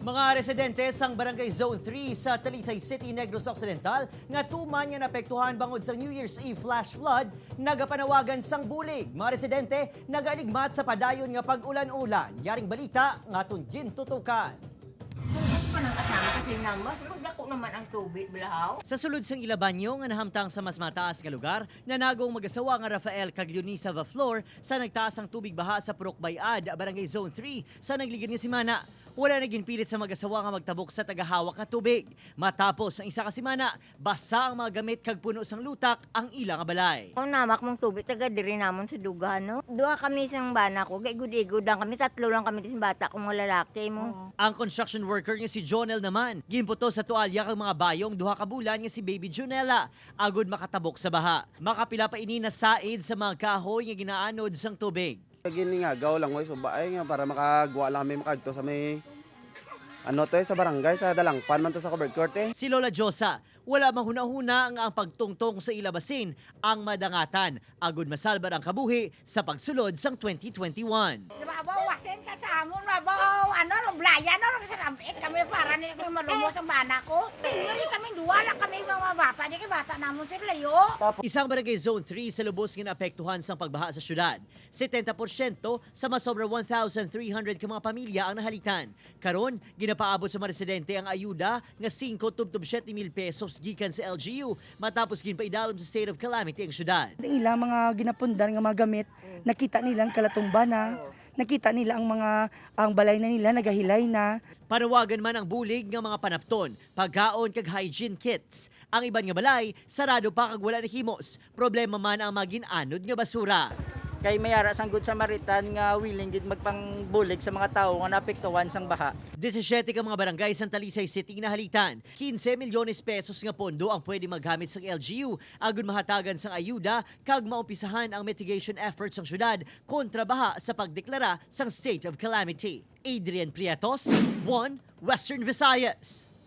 Mga residente sang Barangay Zone 3 sa Talisay City, Negros Occidental nga tuman nga napektuhan bangod sa New Year's Eve flash flood nagapanawagan sang bulig. Mga residente nagaligmat sa padayon nga pag-ulan-ulan. Yaring balita nga tunggin tutukan. Kasi namas, magdako naman ang tubig, Bilahaw. Sa sulod sang Ilabanyo nga nahamtang sa mas mataas nga lugar, nanagong mag-asawa nga Rafael kag Leonisa Vaflor sa nagtaas ang tubig baha sa Purok Bayad, Barangay Zone 3 sa nagligan nga simana. Wala na ginpilit sa mag-asawa nga magtabok sa tagahawak nga tubig. Matapos ang isa ka simana, basa ang mga gamit kag puno sang lutak ang ilang nga balay. Kung namak mong tubig, taga diri namon sa duga, no? Duha kami sang bana ko, gaigud-igud lang kami, tatlo lang kami sa bata kong mga lalaki mo. Ang construction worker nga si Jonel naman, ginputo sa tuwalya kang mga bayong duha ka bulan nga si Baby Junela, agud makatabok sa baha. Makapila pa ini na said sa mga kahoy nga ginaanod sang tubig. Gini nga, gaw lang so baay nga para makagawa lang kami makagto sa may sa barangay, sa Dalangpan man to sa covered court eh. Si Lola Josa, wala mahuna-huna ang pagtungtong sa ilabasin ang madangatan, agud masalbar ang kabuhi sa pagsulod sang 2021. Bawasin ka sa amon, mabaw, blaya, kasi nabit kami para nila kami malumos ang bana ko. Hindi kami duwala kami mga bata, di kay bata namon sila yo. Isang Barangay Zone 3 sa lubos nga naapektuhan sang pagbaha sa syudad. 70% sa masobra 1,300 ka mga pamilya ang nahalitan. Karon, ginapaabot sa mga residente ang ayuda nga 5-7 mil pesos gikan sa LGU matapos ginpaidalom sa state of calamity ang syudad. Ilang mga ginapundan nga mga gamit, nakita nilang kalatumba na, nakita nila ang balay na nila nagahilay na. Panawagan man ang bulig ng mga panapton, pagkaon kag hygiene kits. Ang iban nga balay, sarado pa kag wala na himos. Problema man ang maginanod nga basura. Kay mayara sang Good Samaritan nga willing gid magpangbulig sa mga tawo nga naapektuhan sang baha. 17 ka mga barangay sa Talisay City nahalitan. 15 milyones pesos nga pondo ang pwede maghamit sa LGU agud mahatagan sang ayuda kag maumpisahan ang mitigation efforts sang syudad kontra baha sa pagdeklara sang state of calamity. Adrian Prietos, 1 Western Visayas.